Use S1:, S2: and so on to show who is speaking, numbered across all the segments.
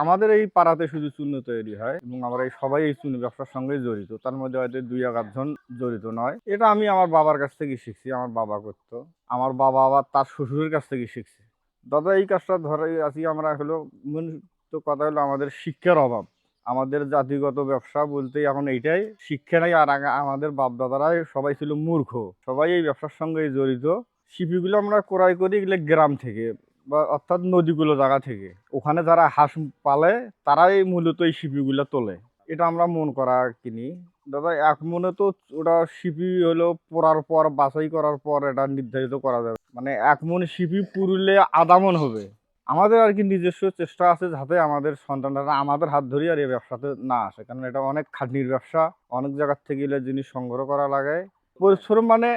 S1: আমাদের এই পাড়াতে শুধু চূর্ণ তৈরি হয় এবং আমরা সবাই এই চূর্ণ ব্যবসার সঙ্গেই জড়িত। তার মধ্যে হয়তো ২-১ জন জড়িত নয়। এটা আমি আমার বাবার কাছ থেকে শিখছি। আমার বাবা করতো। আমার বাবা আবার তার শ্বশুরের কাছ থেকে শিখছে। দাদা এই কাজটা ধরে আছি আমরা হলো মূল তো কথা হলো আমাদের শিক্ষার অভাব। আমাদের জাতিগত ব্যবসা বলতে এখন এইটাই, শিক্ষা নাই। আর আমাদের বাপ দাদারাই সবাই ছিল মূর্খ। সবাই এই ব্যবসার সঙ্গেই জড়িত। শিপিগুলো আমরা ক্রয় করি এগুলো গ্রাম থেকে বা অর্থাৎ নদীগুলো জায়গা থেকে। ওখানে যারা হাঁস পালে তারাই মূলত এই শিপিগুলো তোলে। এটা আমরা মন করা কিনি। দাদা এক মনে তো ওটা শিপি হলো পোড়ার পর বাছাই করার পর এটা নির্ধারিত করা যাবে। মানে এক মন শিপি পুরুলে আধা মন হবে। আমাদের আর কি নিজস্ব চেষ্টা আছে যাতে আমাদের সন্তানরা আমাদের হাত ধরে আর এই ব্যবসাতে না আসে, কারণ এটা অনেক খাটনির ব্যবসা। অনেক জায়গার থেকে এলে জিনিস সংগ্রহ করা লাগে, পরিশ্রম মানে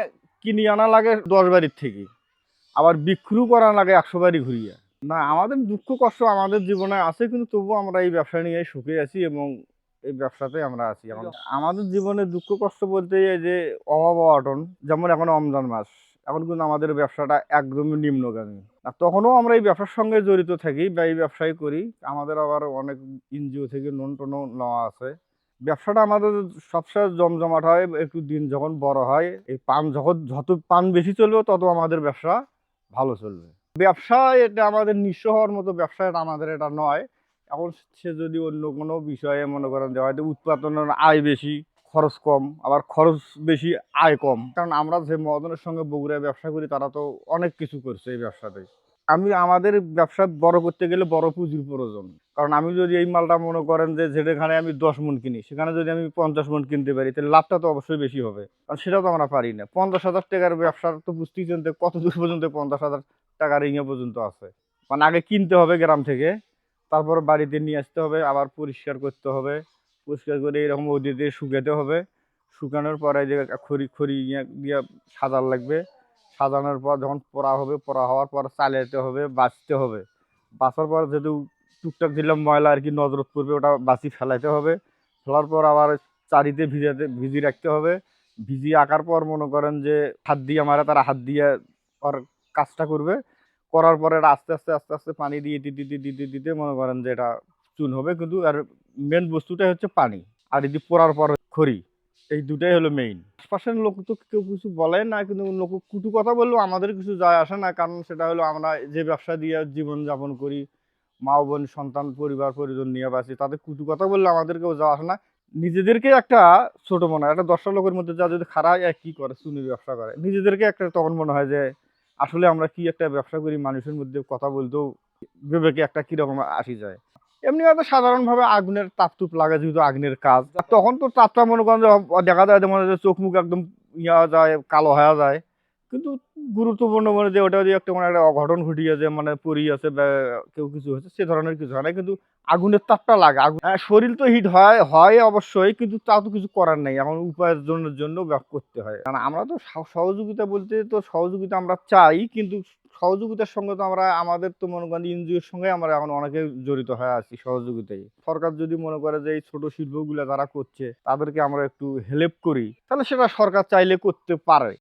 S1: কিনে আনা লাগে 10 বাড়ির থেকে, আবার বিক্রি করা লাগে 100 বাড়ি ঘুরিয়ে। না আমাদের দুঃখ কষ্ট আমাদের জীবনে আছে, কিন্তু তবুও আমরা এই ব্যবসা নিয়ে সুখে আছি এবং এই ব্যবসাতে আমরা আছি। এখন আমাদের জীবনে দুঃখ কষ্ট বলতে এই যে অভাব অনটন, যেমন এখন রমজান মাস, এখন কিন্তু আমাদের ব্যবসাটা একদমই নিম্নগামী। আর তখনও আমরা এই ব্যবসার সঙ্গে জড়িত থাকি বা এই ব্যবসাই করি। আমাদের আবার অনেক এনজিও থেকে লোন টোনও নেওয়া আছে। ব্যবসাটা আমাদের সবসময় জমজমাট হয় একটু দিন যখন বড় হয়। এই পান যখন যত পান বেশি চলবে তত আমাদের ব্যবসা ভালো চলবে। ব্যবসা এটা আমাদের নিঃস্ব হওয়ার মতো ব্যবসা এটা আমাদের এটা নয়। এখন সে যদি অন্য কোনো বিষয়ে মনে করেন যে হয়তো উৎপাদনের আয় বেশি, খরচ কম, আবার খরচ বেশি আয় কম। কারণ আমরা যে মহাজনের সঙ্গে বগুড়ায় ব্যবসা করি তারা তো অনেক কিছু করছে এই ব্যবসাতে। আমাদের ব্যবসা বড় করতে গেলে বড় পুঁজির প্রয়োজন। কারণ আমি যদি এই মালটা মনে করেন যে যেখানে আমি 10 মণ কিনি সেখানে যদি আমি 50 মণ কিনতে পারি তাহলে লাভটা তো অবশ্যই বেশি হবে। কারণ সেটা তো আমরা পারি না। 50,000 টাকার ব্যবসার তো বুঝতেই চিনতে কত দূর পর্যন্ত 50,000 টাকার ইয়ে পর্যন্ত আছে। মানে আগে কিনতে হবে গ্রাম থেকে, তারপরে বাড়িতে নিয়ে আসতে হবে, আবার পরিষ্কার করতে হবে। পরিষ্কার করে এরকম রোদে শুকাতে হবে। শুকানোর পরে যে খড়ি খড়ি দিয়ে সাজার লাগবে। সাজানোর পর যখন পোড়া হবে, পোড়া হওয়ার পর চালাতে হবে, বাছতে হবে। বাছার পর যেহেতু টুকটাক দিলাম ময়লা আর কি নজরত পড়বে, ওটা বাছি ফেলাইতে হবে। ফেলার পর আবার চারিতে ভিজিয়ে রাখতে হবে। ভিজিয়ে আঁকার পর মনে করেন যে হাত দিয়ে মারা তারা হাত দিয়ে আর কাজটা করবে। করার পরে এটা আস্তে আস্তে আস্তে আস্তে পানি দিয়ে দিতে দিতে দিতে দিতে মনে করেন যে এটা চুন হবে। কিন্তু আর মেন বস্তুটাই হচ্ছে পানি, আর এটি পোড়ার পর খড়ি, এই দুটাই হলো মেইন। আশপাশের লোক তো কেউ কিছু বলে না, কিন্তু লোক কুটু কথা বললেও আমাদের কিছু যায় আসে না। কারণ সেটা হলো আমরা যে ব্যবসা দিয়ে জীবনযাপন করি, মা বোন সন্তান পরিবার পরিজন নিয়ে বাঁচি, তাদের কুটু কথা বললে আমাদের কেউ যাওয়া আসে না। নিজেদেরকে একটা ছোট মনে হয়, একটা 10টা লোকের মধ্যে যা যদি খারাপ কি করে চুনি ব্যবসা করে, নিজেদেরকে একটা তখন মনে হয় যে আসলে আমরা কি একটা ব্যবসা করি, মানুষের মধ্যে কথা বলতেও বিবেকে একটা কিরকম আসি যায়। এমনি হয়তো সাধারণভাবে আগুনের তাপ তুপ লাগে, যেহেতু আগুনের কাজ, তখন তো তাপটা মনে করেন যে দেখা যায় যে মনে হয় যে চোখ মুখ একদম ইয়া যায়, কালো হয়ে যায়। কিন্তু গুরুত্বপূর্ণ মনে যে ওটা যদি একটা মানে একটা অঘটন ঘটিয়ে যে মানে পরি আছে বা কেউ কিছু হচ্ছে সে ধরনের কিছু হয় না, কিন্তু আগুনের তাপটা লাগে। আগুন শরীর তো হিট হয় হয় অবশ্যই, কিন্তু তা তো কিছু করার নেই, এখন উপার্জনের জন্য করতে হয়। কারণ আমরা তো সহযোগিতা বলতে তো সহযোগিতা আমরা চাই, কিন্তু সহযোগিতার সঙ্গে তো আমরা আমাদের তো মনে করেন এনজিওর সঙ্গে আমরা এখন অনেকে জড়িত হয়ে আছি সহযোগিতায়। সরকার যদি মনে করে যে এই ছোট শিল্পগুলো যারা করছে তাদেরকে আমরা একটু হেল্প করি, তাহলে সেটা সরকার চাইলে করতে পারে।